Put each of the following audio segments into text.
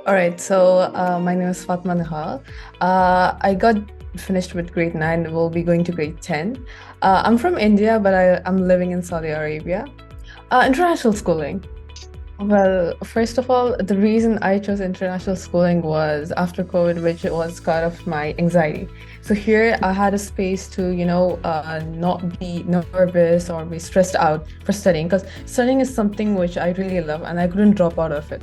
All right, so my name is Fatima Nihal. I got finished with grade 9, will be going to grade 10. I'm from India, but I'm living in Saudi Arabia. International schooling. Well, first of all, the reason I chose international schooling was after COVID, which was kind of my anxiety. So here I had a space to, not be nervous or be stressed out for studying, because studying is something which I really love and I couldn't drop out of it.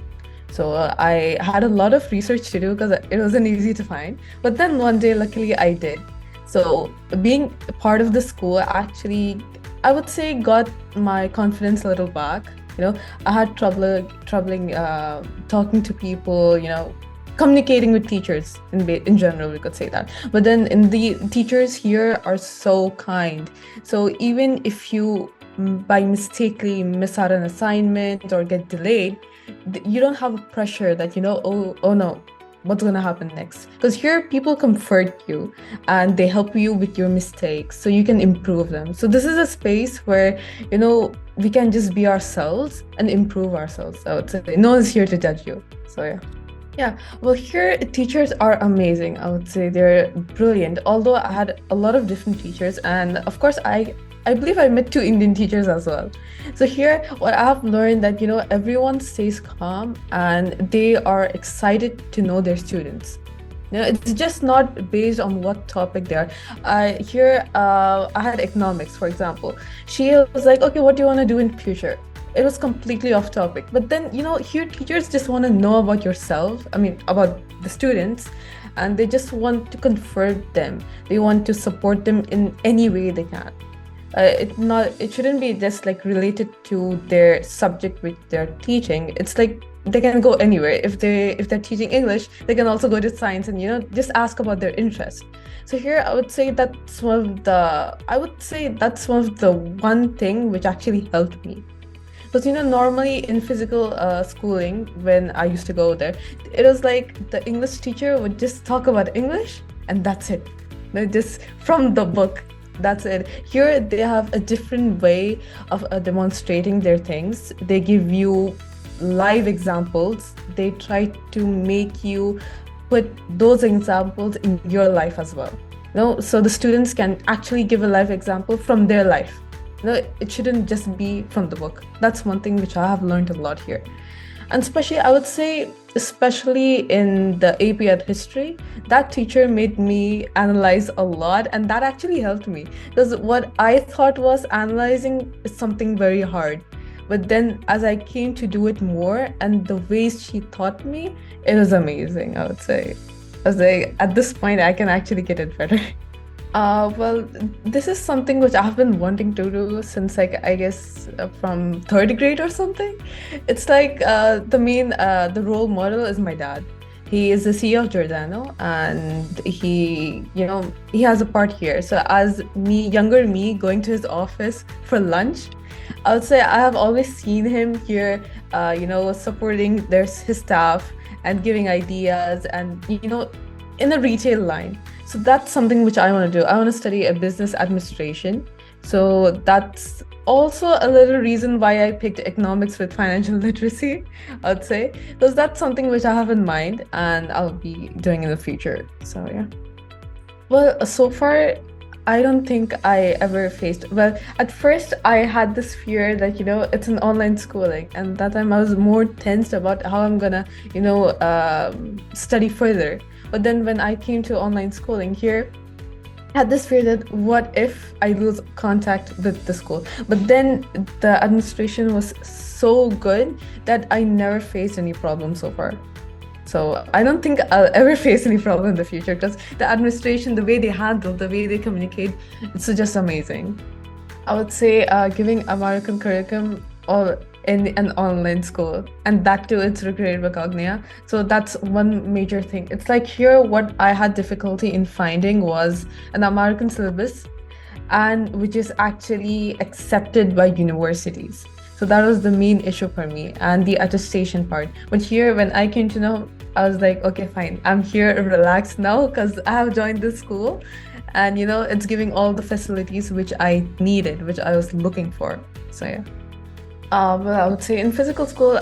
So I had a lot of research to do because it wasn't easy to find. But then one day, luckily, I did. So being part of the school actually, I would say, got my confidence a little back. I had troubling talking to people, communicating with teachers in general, we could say that. But then the teachers here are so kind. So even if you by mistakenly miss out an assignment or get delayed, you don't have a pressure that, oh no, what's going to happen next? Because here people comfort you and they help you with your mistakes so you can improve them. So this is a space where, we can just be ourselves and improve ourselves. I would say no one's here to judge you. So yeah. Yeah, well, here teachers are amazing. I would say they're brilliant. Although I had a lot of different teachers, and of course, I believe I met two Indian teachers as well. So here, what I've learned that everyone stays calm and they are excited to know their students. It's just not based on what topic they are. I had economics, for example. She was like, okay, what do you want to do in future? It was completely off topic. But then, here teachers just want to know about yourself, about the students, and they just want to convert them. They want to support them in any way they can. It shouldn't be just like related to their subject which they're teaching. It's like they can go anywhere. If they're teaching English, they can also go to science and just ask about their interest. So here I would say that's one of the one thing which actually helped me. Because normally in physical schooling, when I used to go there, it was like the English teacher would just talk about English and that's it. Just from the book, that's it. Here they have a different way of demonstrating their things. They give you live examples. They try to make you put those examples in your life as well. So the students can actually give a live example from their life. It shouldn't just be from the book. That's one thing which I have learned a lot here. And especially, I would say, especially in the AP Ed history, that teacher made me analyze a lot, and that actually helped me. Because what I thought was analyzing is something very hard. But then as I came to do it more, and the ways she taught me, it was amazing, I would say. I was like, at this point, I can actually get it better. Well, this is something which I've been wanting to do since, like, I guess from third grade or something. It's like the role model is my dad. He is the CEO of Giordano, and he has a part here. So as younger me, going to his office for lunch, I would say I have always seen him here, supporting his staff and giving ideas, and in a retail line. So that's something which I want to do. I want to study a business administration. So that's also a little reason why I picked economics with financial literacy, I'd say, because that's something which I have in mind and I'll be doing in the future. So yeah. Well, so far, I don't think I ever faced. Well, at first, I had this fear that, it's an online schooling. And that time I was more tensed about how I'm gonna, study further. But then when I came to online schooling here, I had this fear that what if I lose contact with the school? But then the administration was so good that I never faced any problem so far. So I don't think I'll ever face any problem in the future because the administration, the way they handle, the way they communicate, it's just amazing. I would say giving American curriculum or in an online school, and that too it's recreated by Cognia. So that's one major thing. It's like here what I had difficulty in finding was an American syllabus, and which is actually accepted by universities. So that was the main issue for me, and the attestation part. But here when I came to know, I was like, okay, fine, I'm here relaxed now because I have joined this school, and it's giving all the facilities which I needed, which I was looking for. So yeah. Well, I would say in physical school,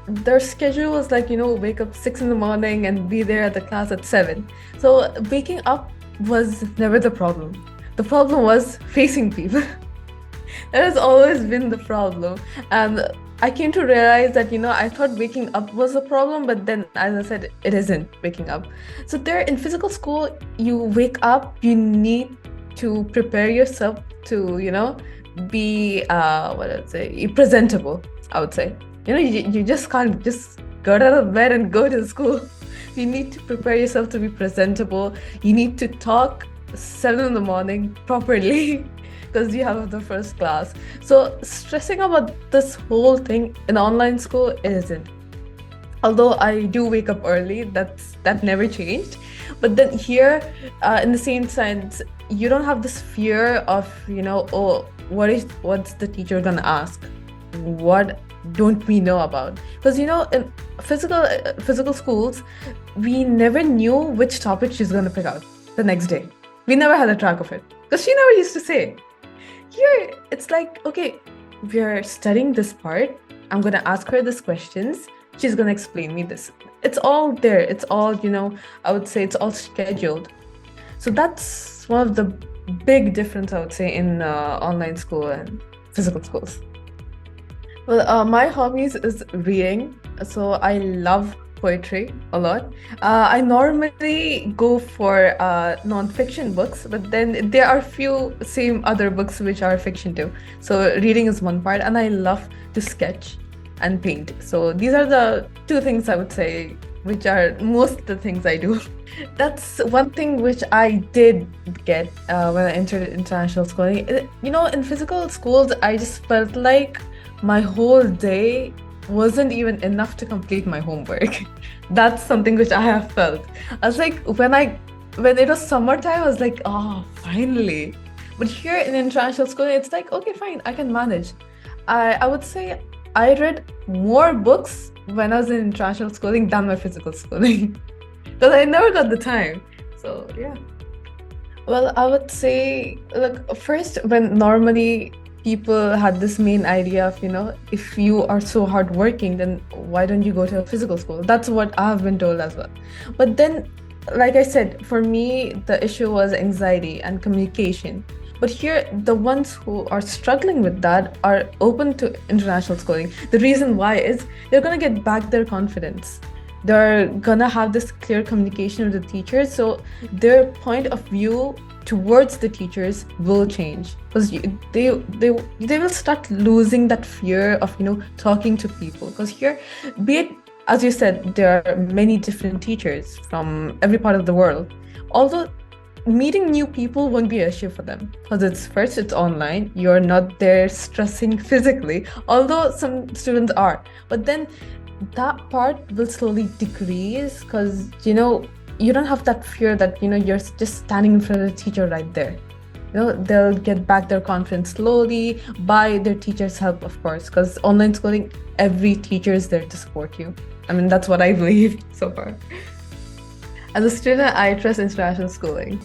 their schedule was like, wake up 6 in the morning and be there at the class at 7. So waking up was never the problem. The problem was facing people. That has always been the problem. And I came to realize that, I thought waking up was a problem, but then, as I said, it isn't waking up. So there in physical school, you wake up, you need to prepare yourself to, be, what I'd say, presentable, I would say. You just can't just get out of bed and go to school. You need to prepare yourself to be presentable. You need to talk 7 in the morning properly because you have the first class. So stressing about this whole thing in online school isn't. Although I do wake up early, that never changed. But then here, in the same sense, you don't have this fear of, oh, what's the teacher gonna ask? What don't we know about? Because in physical schools, we never knew which topic she's gonna pick out the next day. We never had a track of it because she never used to say. Here, it's like, okay, we're studying this part. I'm gonna ask her these questions. She's gonna explain me this. It's all there. It's all, I would say it's all scheduled. So that's one of the big difference, I would say, in online school and physical schools. Well, my hobbies is reading. So I love poetry a lot. I normally go for non-fiction books, but then there are few same other books which are fiction too. So reading is one part, and I love to sketch and paint. So these are the two things I would say, which are most of the things I do. That's one thing which I did get when I entered international schooling. In physical schools, I just felt like my whole day wasn't even enough to complete my homework. That's something which I have felt. I was like, when it was summertime, I was like, oh, finally. But here in international schooling, it's like, okay, fine, I can manage. I would say I read more books when I was in international schooling than my physical schooling because I never got the time. So yeah. Well, I would say, look, first, when normally people had this main idea of, if you are so hardworking, then why don't you go to a physical school? That's what I have been told as well. But then, like I said, for me, the issue was anxiety and communication. But here, the ones who are struggling with that are open to international schooling. The reason why is they're going to get back their confidence. They're going to have this clear communication with the teachers. So their point of view towards the teachers will change because they will start losing that fear of talking to people. Because here, be it as you said, there are many different teachers from every part of the world. Although meeting new people won't be an issue for them because it's online. You're not there stressing physically, although some students are. But then that part will slowly decrease because you don't have that fear that you're just standing in front of the teacher right there. They'll get back their confidence slowly by their teacher's help, of course, because online schooling, every teacher is there to support you. I mean, that's what I believe so far. As a student, I trust international schooling.